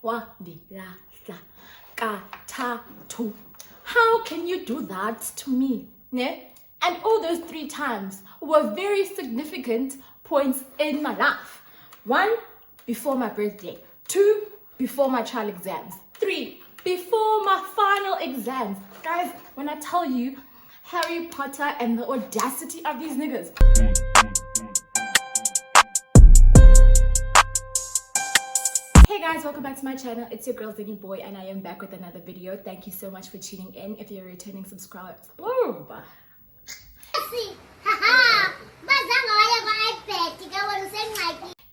wandilahla kathathu. How can you do that to me? Ne? And all those 3 times were very significant points in my life. 1, before my birthday. 2, before my trial exams. 3, before my final exams. Guys, when I tell you Harry Potter and the audacity of these niggas. Hey guys, welcome back to my channel. It's your girl Zennie Booi and I am back with another video. Thank you so much for tuning in. If you're a returning subscriber,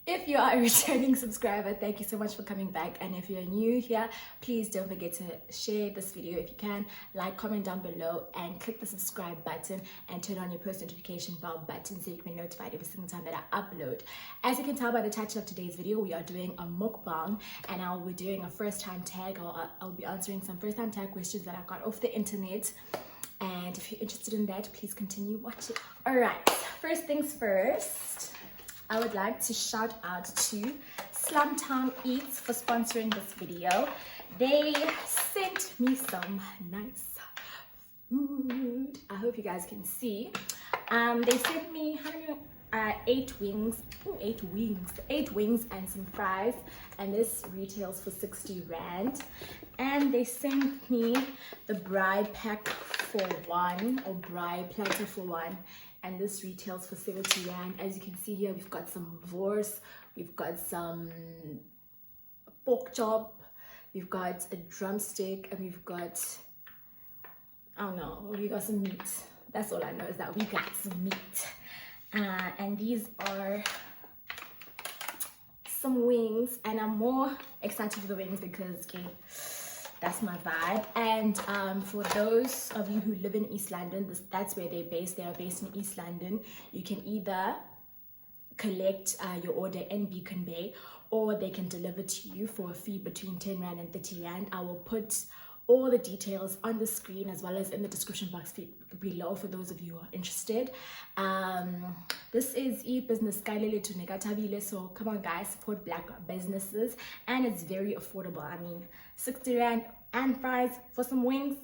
if you are a returning subscriber, thank you so much for coming back. And if you're new here, please don't forget to share this video if you can, like, comment down below, and click the subscribe button and turn on your post notification bell button so you can be notified every single time that I upload. As you can tell by the title of today's video, we are doing a mukbang, and I'll be doing a first time tag. I'll be answering some first time tag questions that I got off the internet. And if you're interested in that, please continue watching. All right, first things first, I would like to shout out to Slumtown Eats for sponsoring this video. They sent me some nice food. I hope you guys can see. They sent me 8 wings and some fries, and this retails for 60 rand. And they sent me the Braai pack for 1, or Braai platter for 1, and this retails for 70 rand. As you can see here, we've got some wors, we've got some pork chop, we've got a drumstick, and we've got, I don't know, we got some meat. That's all I know, is that we got some meat. And these are some wings, and I'm more excited for the wings because that's my vibe. And for those of you who live in East London, that's where they're based. They are based in East London. You can either collect your order in Beacon Bay, or they can deliver to you for a fee between 10 rand and 30 rand. I will put all the details on the screen as well as in the description box below for those of you who are interested. This is e-business to Negatabile, so come on guys, support black businesses, and it's very affordable. I mean, 60 rand and fries for some wings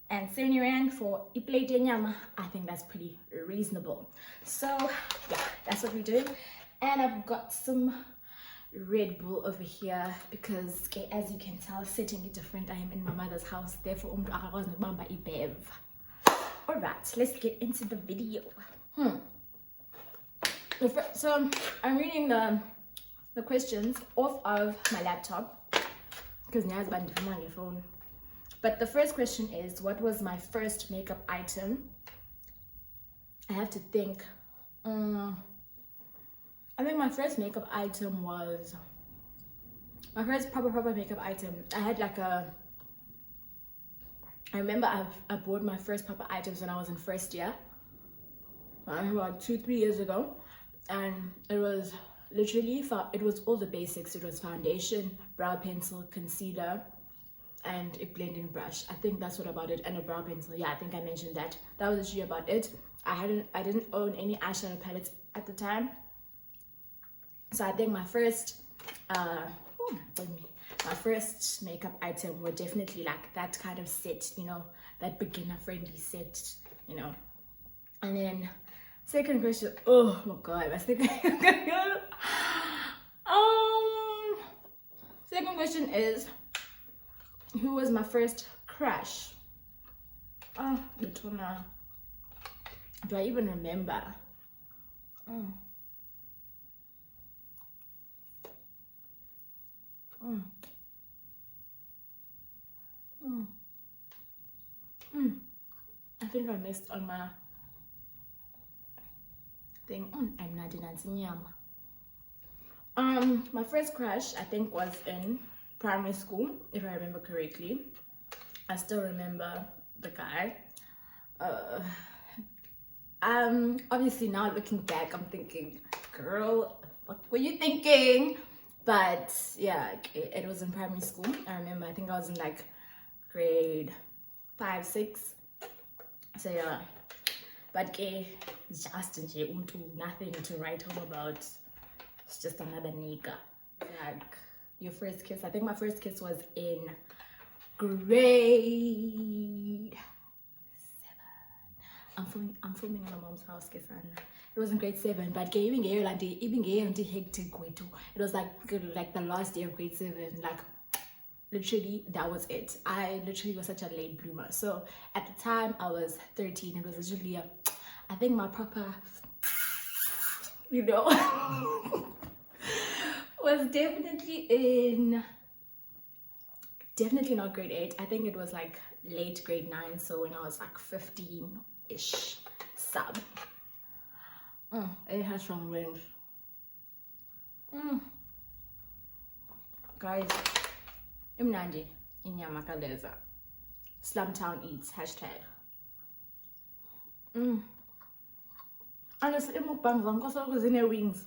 and 70 rand for a plate of nyama. I think that's pretty reasonable. So yeah, that's what we're doing. And I've got some Red Bull over here because as you can tell, setting it different. I am in my mother's house, therefore alright, let's get into the video. So I'm reading the questions off of my laptop because now it's on my phone. But the first question is, what was my first makeup item? I have to think. I think my first makeup item was, my first proper makeup item, I had like I remember I bought my first proper items when I was in first year, about 2-3 years ago, and it was literally, it was all the basics. It was foundation, brow pencil, concealer, and a blending brush. I think that's what about it, and a brow pencil. Yeah, I think I mentioned that. That was literally about it. I didn't own any eyeshadow palettes at the time. So I think my first makeup item were definitely like that kind of set, you know, that beginner friendly set, you know. And then second question, oh my god, my second second question is, who was my first crush? Oh, do I even remember? I think I missed on my thing. I'm not dancing yam. My first crush, I think, was in primary school, if I remember correctly. I still remember the guy. Obviously now looking back, I'm thinking, girl, what were you thinking? But yeah, it was in primary school. I remember, I think I was in like grade 5, 6. So yeah, but just nothing to write home about. It's just another nigga. Like, your first kiss. I think my first kiss was in grade 7. I'm filming in my mom's house, kiss. It was in grade 7, but even hectic. It was like the last day of grade 7. Like literally, that was it. I literally was such a late bloomer. So at the time I was 13. It was literally I think my proper, was definitely not grade 8. I think it was like late grade 9. So when I was like 15-ish, sub. It has some rings. Guys, imnandi inyama kaleza. Slumtown eats hashtag. Honestly, mukbang because in their wings.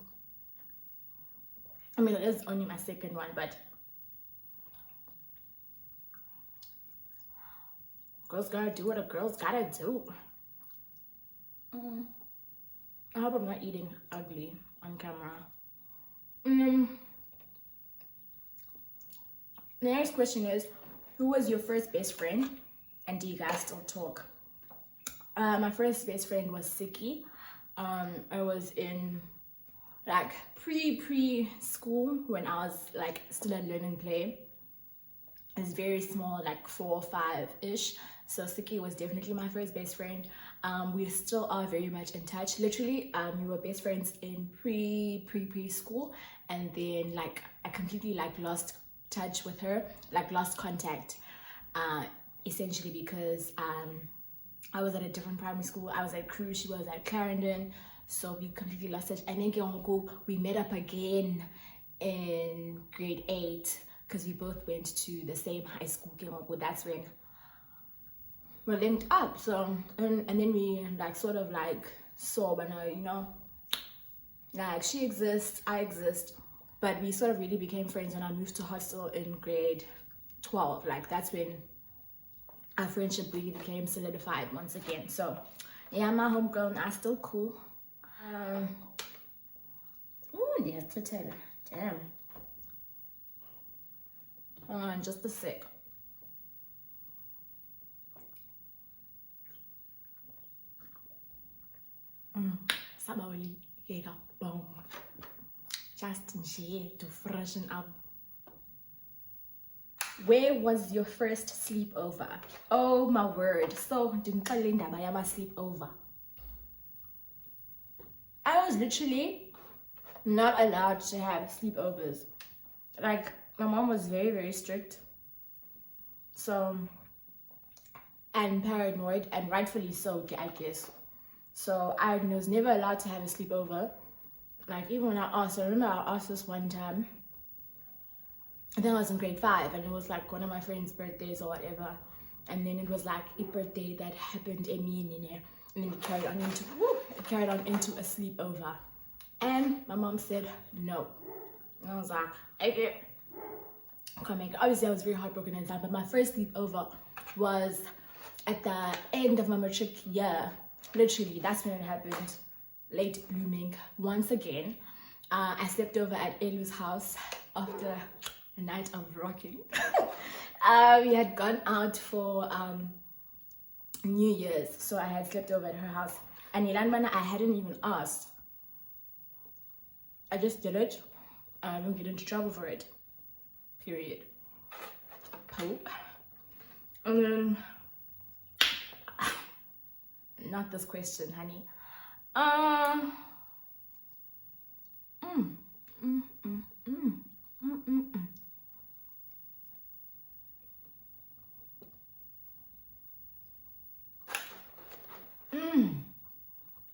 I mean, it is only my second one, but girls gotta do what a girl's gotta do. I hope I'm not eating ugly on camera. The next question is, who was your first best friend and do you guys still talk? My first best friend was Siki. I was in like pre-school when I was like still at learn and play. It's very small, like 4 or 5-ish. So Siki was definitely my first best friend. We still are very much in touch. Literally, we were best friends in preschool, and then like I completely like lost touch with her, like lost contact, essentially because I was at a different primary school. I was at Crew, she was at Clarendon, so we completely lost touch. And then we met up again in grade 8 because we both went to the same high school. That's when we're linked up. So and then we like sort of like saw, but like she exists, I exist, but we sort of really became friends when I moved to hostel in grade 12. Like that's when our friendship really became solidified once again. So yeah, my homegrown are still cool. Yes, to tell her. Damn. Hold on just a sec. Sabawali, boom. Just in shade to freshen up. Where was your first sleepover? Oh my word. So didn't my sleepover. I was literally not allowed to have sleepovers. Like my mom was very, very strict. So, and paranoid, and rightfully so, I guess. So I was never allowed to have a sleepover. Like even when I remember I asked this one time. I think I was in grade 5, and it was like one of my friends' birthdays or whatever. And then it was like a birthday that happened in me and then it carried on into a sleepover. And my mom said no. And I was like, okay. Obviously I was very heartbroken at the time, but my first sleepover was at the end of my matric year. Literally, that's when it happened. Late blooming once again. I slept over at Elu's house after a night of rocking. We had gone out for New Year's, so I had slept over at her house. And I hadn't even asked. I just did it. I don't get into trouble for it. Period. Pope. And then, not this question, honey.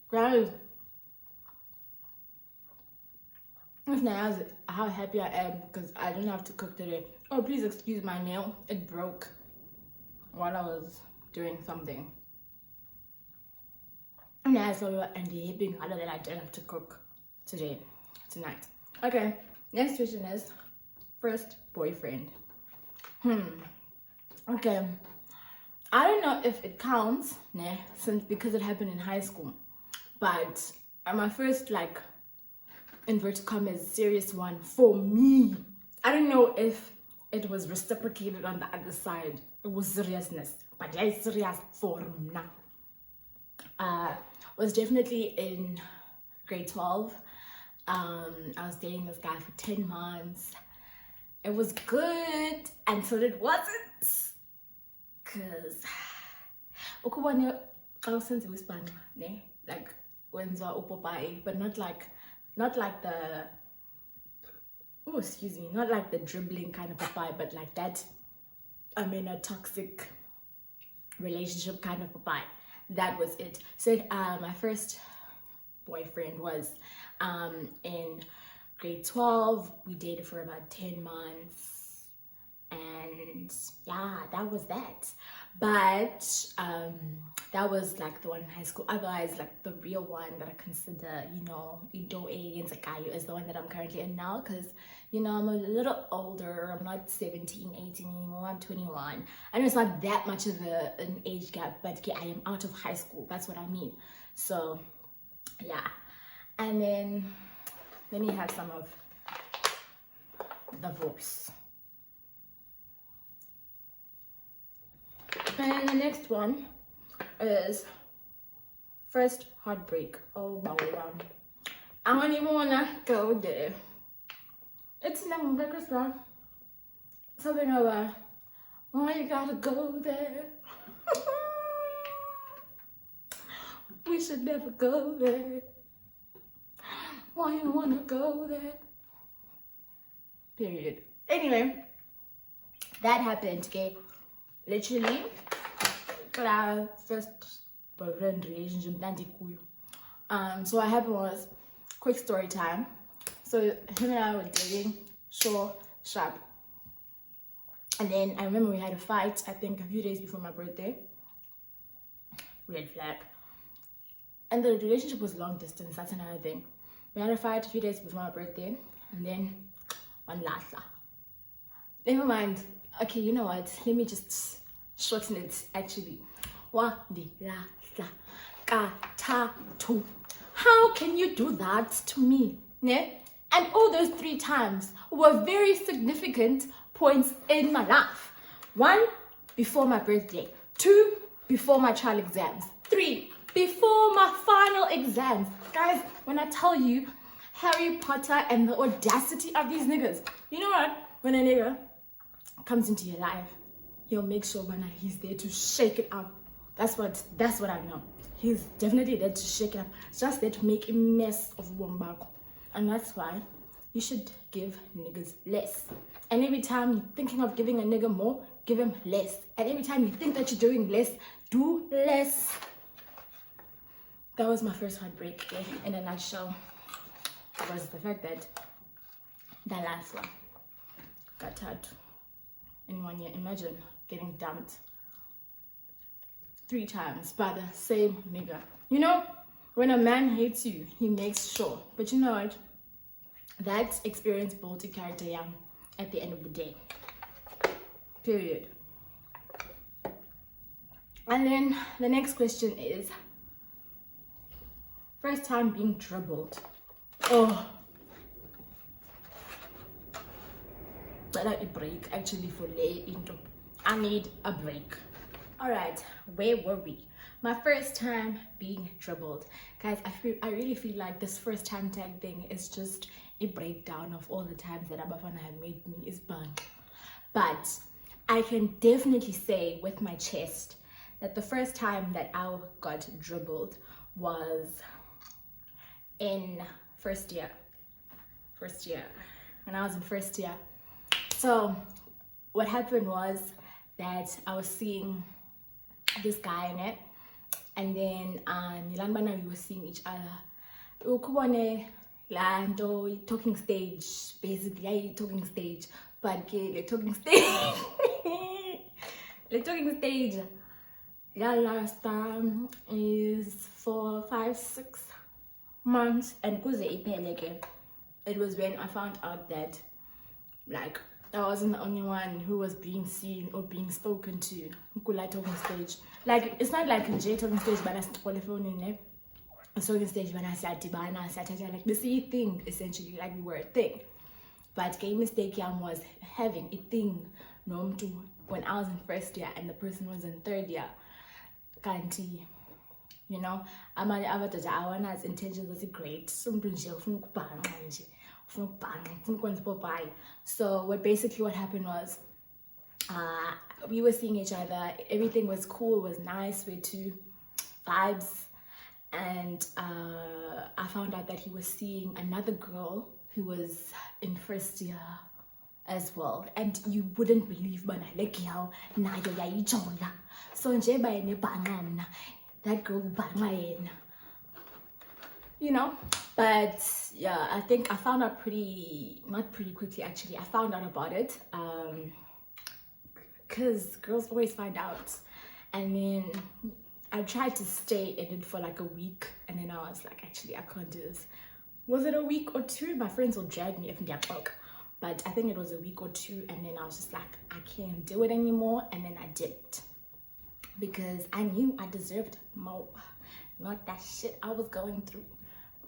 Guys, this now is how happy I am because I don't have to cook today. Oh, please excuse my nail. It broke while I was doing something. And I saw and the being harder that I don't have to cook tonight. Okay, next question is first boyfriend. Okay, I don't know if it counts, because it happened in high school, but my first like inverted commas serious one for me. I don't know if it was reciprocated on the other side. It was seriousness, but yeah, it's serious for now. Was definitely in grade 12. I was dating this guy for 10 months. It was good until it wasn't, cause ukubona xa usenza ispana ne, like wenza upopai, but not like the, oh excuse me, not like the dribbling kind of popai, but like that, I mean a toxic relationship kind of popai. That was it. So my first boyfriend was in grade 12. We dated for about 10 months, and yeah, that was that. But that was like the one in high school. Otherwise, like the real one that I consider, you know, Ido Aliens Akayu is the one that I'm currently in now, because you know, I'm a little older. I'm not 17, 18 anymore. I'm 21. I know it's not that much of an age gap, but yeah, I am out of high school. That's what I mean. So yeah. And then let me have some of divorce. And the next one is first heartbreak. Oh wow. I don't even wanna go there. It's never breakfast wrong. Something about why you gotta go there. We should never go there. Why you wanna go there? Period. Anyway, that happened, okay? Literally, our first boyfriend relationship, so what happened was, quick story time. So him and I were dating, short, sharp. And then I remember we had a fight, I think a few days before my birthday. Red flag. And the relationship was long distance, that's another thing. We had a fight a few days before my birthday, and then one last. Never mind. Okay, you know what? Let me just shorten it actually. How can you do that to me? Ne? And all those 3 times were very significant points in my life. 1, before my birthday. 2, before my trial exams. 3, before my final exams. Guys, when I tell you Harry Potter and the audacity of these niggas, you know what? When a nigga comes into your life, he'll make sure when he's there to shake it up. That's what I know. He's definitely there to shake it up. Just there to make a mess of Wombako. And that's why you should give niggas less. And every time you're thinking of giving a nigga more, give him less. And every time you think that you're doing less, do less. That was my first heartbreak, okay? In a nutshell. Was the fact that that last one got tied in 1 year. Imagine getting dumped 3 times by the same nigga. You know, when a man hates you, he makes sure. But you know what? That experience built a character young at the end of the day. Period. And then the next question is first time being dribbled. Oh, but a break actually for lay into. I need a break. All right, where were we? My first time being dribbled, guys. I really feel like this first time tag thing is just a breakdown of all the times that Abafana have made me is banned. But I can definitely say with my chest that the first time that I got dribbled was in first year, when I was in first year. So what happened was that I was seeing this guy in it, and then Nilanbana, we were seeing each other. Ukubone lando talking stage, basically talking stage, but the talking stage the talking stage last time is for 5-6 months, and it was when I found out that like I wasn't the only one who was being seen or being spoken to. Talking stage, like it's not like J talking stage, but that's the phone. A talking stage when I said like the same thing, essentially, like we were a thing. But game mistake yam was having a thing nomtu when I was in first year and the person was in third year. Kanti, you know, amanye abadala awanazi intentions was great. Umuntu nje ufuna ukubhanga nje, ufuna ukubhanga, ufuna ukwenza popayi. So what happened was, we were seeing each other, everything was cool, it was nice, we're two vibes, and I found out that he was seeing another girl who was in first year as well, and you wouldn't believe bana le girl nayo yayijola. So nje bayene bhanga mna, that girl ubhanga yena, you know. But yeah, I think I found out not pretty quickly actually, I found out about it, because girls always find out. And then I tried to stay in it for like a week, and then I was like, actually I can't do this. Was it a week or two? My friends will drag me if they're broke, but I think it was a week or two, and then I was just like, I can't do it anymore, and then I dipped because I knew I deserved more, not that shit I was going through,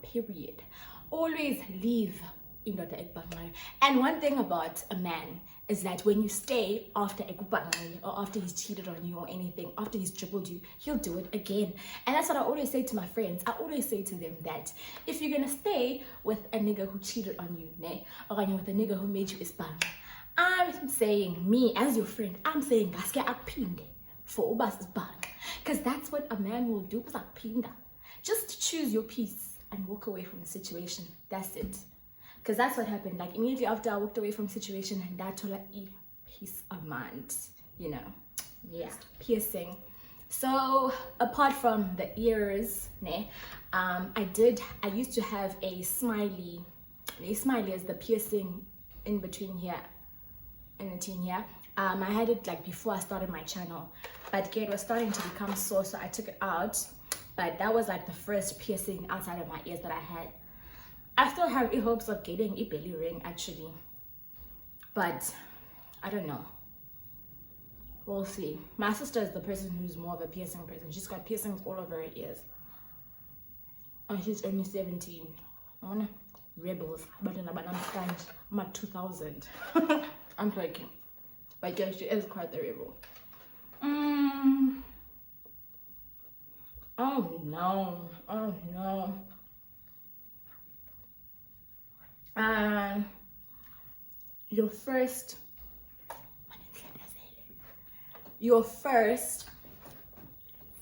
period. Always leave indoda ekubhangayo. And one thing about a man is that when you stay after ekubhangayo, or after he's cheated on you or anything, after he's dribbled you, he'll do it again. And that's what I always say to my friends. I always say to them that if you're gonna stay with a nigga who cheated on you, or with a nigga who made you isbhanga, I'm saying, me as your friend, I'm saying gaske aphinde for ubas isbhanga, because that's what a man will do. Just choose your peace and walk away from the situation. That's it. Because that's what happened. Like immediately after I walked away from the situation, and that told like peace of mind, you know. Yeah, piercing. So apart from the ears, I used to have a smiley. A smiley is the piercing in between here, in between here. I had it like before I started my channel, but it was starting to become sore, so I took it out. But that was like the first piercing outside of my ears that I had. I still have hopes of getting a belly ring actually, but I don't know. We'll see. My sister is the person who's more of a piercing person. She's got piercings all over her ears. And she's only 17. I wanna rebels, but I'm at 2000. I'm joking. But yeah, she is quite the rebel. Oh no. Oh no. Your first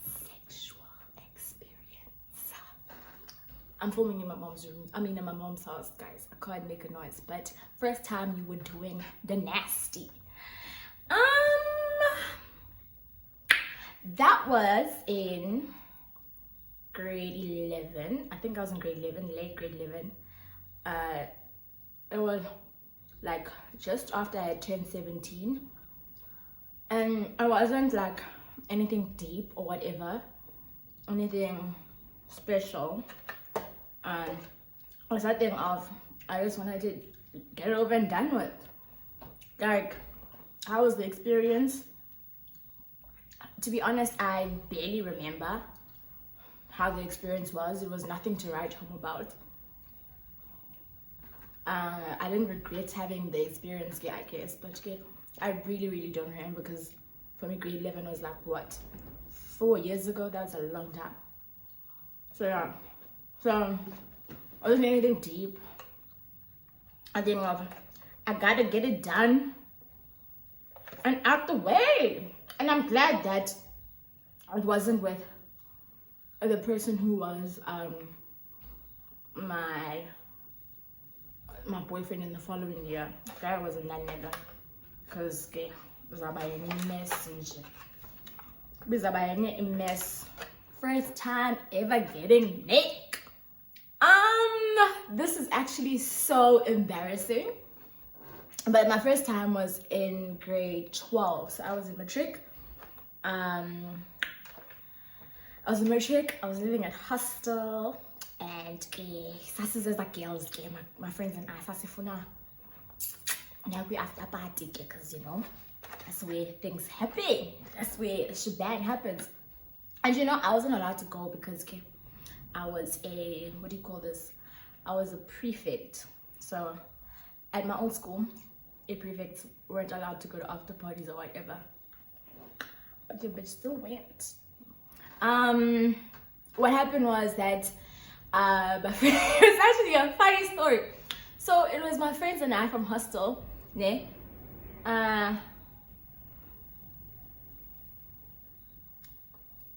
sexual experience. I'm filming in my mom's room. I mean in my mom's house, guys. I can't make a noise. But first time you were doing the nasty. That was in grade 11. I think I was in grade 11, late grade 11. It was like just after I had turned 17, and it wasn't like anything deep or whatever, anything special. It was that thing of I just wanted to get it over and done with. Like, how was the experience? To be honest, I barely remember how the experience was. It was nothing to write home about. I didn't regret having the experience, I guess, but I really don't remember, because for me grade 11 was like what, 4 years ago. That's a long time. So yeah, so it wasn't anything deep. I think I gotta get it done and out the way, and I'm glad that it wasn't with the person who was my boyfriend in the following year. That wasn't that nigga, because it was about a mess and shit. It was about a mess. First time ever getting naked. This is actually so embarrassing, but my first time was in grade 12. So I was in matric. I was living at hostel, and sasis as like girls, my friends and I, sasifuna now we after party, because you know that's where things happen. That's where shebang happens. And you know, I wasn't allowed to go because I was a, what do you call this? I was a prefect. So at my old school, prefects weren't allowed to go to after parties or whatever. But the bitch still went. What happened was that my friend, it was actually a funny story. So it was my friends and I from hostel, ne?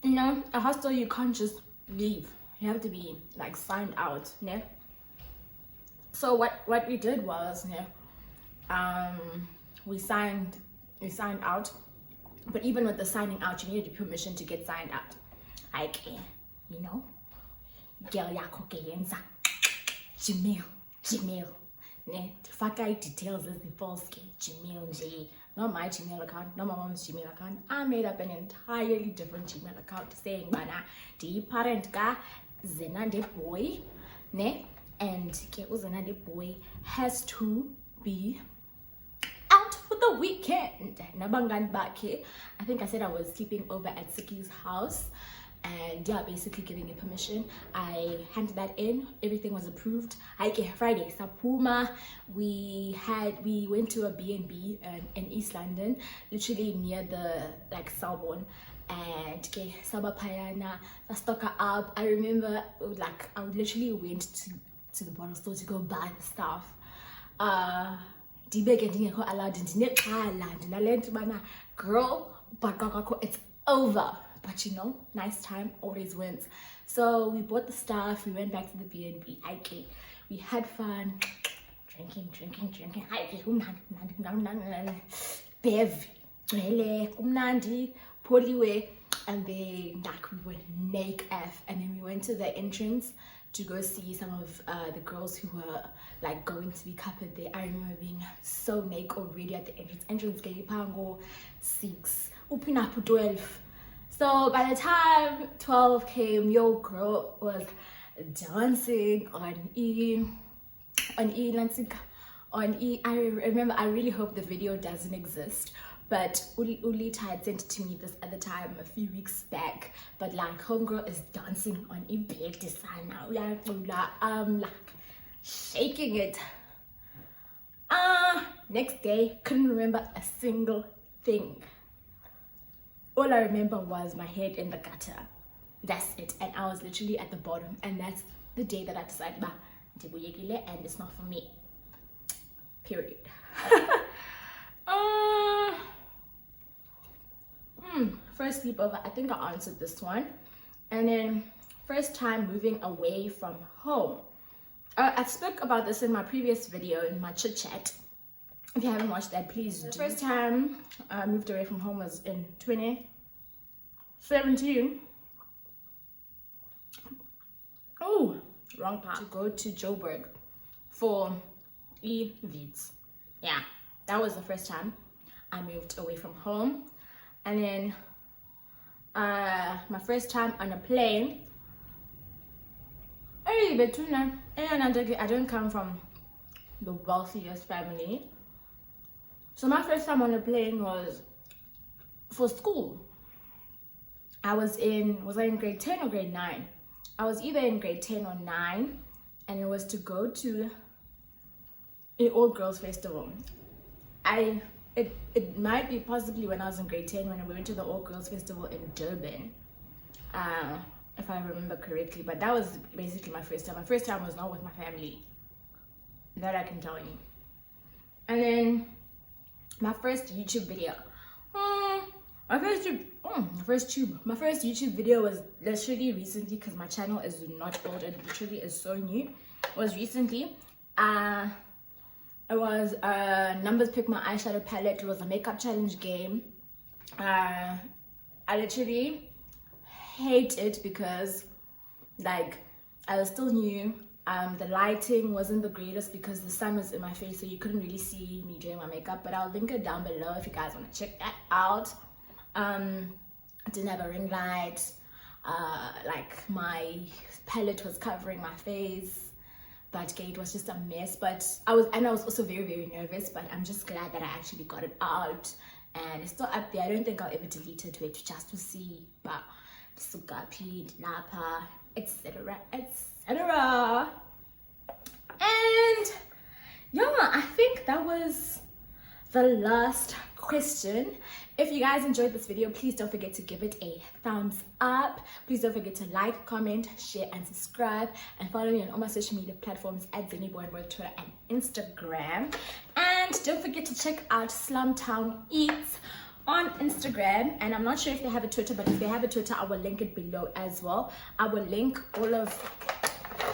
You know, a hostel you can't just leave. You have to be like signed out, ne? So what we did was, ne, we signed out, but even with the signing out, you needed permission to get signed out. Like, you know, girl yakho ke yenza Gmail, ne, faka details as the false Gmail nje. Not my Gmail account, not my mom's Gmail account. I made up an entirely different Gmail account saying, "Bana, the parent ka Zennie Booi, ne, and Zennie Booi has to be out for the weekend." I think I said I was sleeping over at Siki's house, and yeah, basically giving me permission. I handed that in, everything was approved. Friday sapuma, we went to a B&B in East London, literally near the like Selborne, and sabapayana stock up. I remember like I literally went to the bottle store to go buy the stuff. Girl, but it's over. But you know, nice time always wins. So we bought the stuff, we went back to the B&B. We had fun, drinking. Bev, kumnandi, poliwe, and then like we were naked F, and then we went to the entrance to go see some of the girls who were like going to be coupled there. I remember being so naked already at the entrance gate pango 6 upinapu 12. So by the time 12 came, your girl was dancing on E. I remember, I really hope the video doesn't exist, but Uli had sent it to me this other time a few weeks back. But like homegirl is dancing on E big design now. Like shaking it. Next day, couldn't remember a single thing. All I remember was my head in the gutter. That's it. And I was literally at the bottom. And that's the day that I decided, and it's not for me. Period. First sleepover, I think I answered this one. And then first time moving away from home. I spoke about this in my previous video, in my chit chat. If you haven't watched that, please do. The first time I moved away from home was in 2017. Oh, wrong part. To go to Joburg for E-Vids. Yeah, that was the first time I moved away from home. And then my first time on a plane. I don't come from the wealthiest family. So my first time on a plane was for school. Was I in grade 10 or grade 9? I was either in grade 10 or 9, and it was to go to an all-girls festival. It might be possibly when I was in grade 10 when we went to the all-girls festival in Durban, if I remember correctly. But that was basically my first time. My first time was not with my family. That I can tell you. And then my first YouTube video. My first YouTube video was literally recently, because my channel is not old, it literally is so new. It was recently. It was numbers pick my eyeshadow palette. It was a makeup challenge game. I literally hate it because like I was still new. The lighting wasn't the greatest because the sun was in my face, so you couldn't really see me doing my makeup, but I'll link it down below if you guys want to check that out. I didn't have a ring light. Like my palette was covering my face, but it was just a mess. But I was also very, very nervous, but I'm just glad that I actually got it out, and it's still up there. I don't think I'll ever delete it just to see, but Sugapi, Napa, etc., etc. And yeah, I think that was the last question. If you guys enjoyed this video, please don't forget to give it a thumbs up. Please don't forget to like, comment, share, and subscribe, and follow me on all my social media platforms at Zennie Booi on Twitter and Instagram. And don't forget to check out Slumtown Eats on Instagram. And I'm not sure if they have a Twitter, but if they have a Twitter, I will link it below as well. I will link all of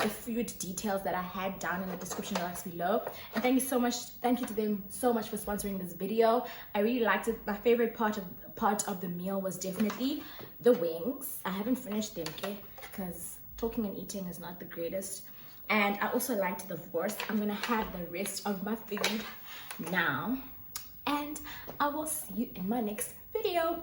the food details that I had down in the description box below. And thank you so much, thank you to them so much for sponsoring this video. I really liked it. My favorite part of the meal was definitely the wings. I haven't finished them, okay, because talking and eating is not the greatest. And I also liked the wors. I'm gonna have the rest of my food now, and I will see you in my next video.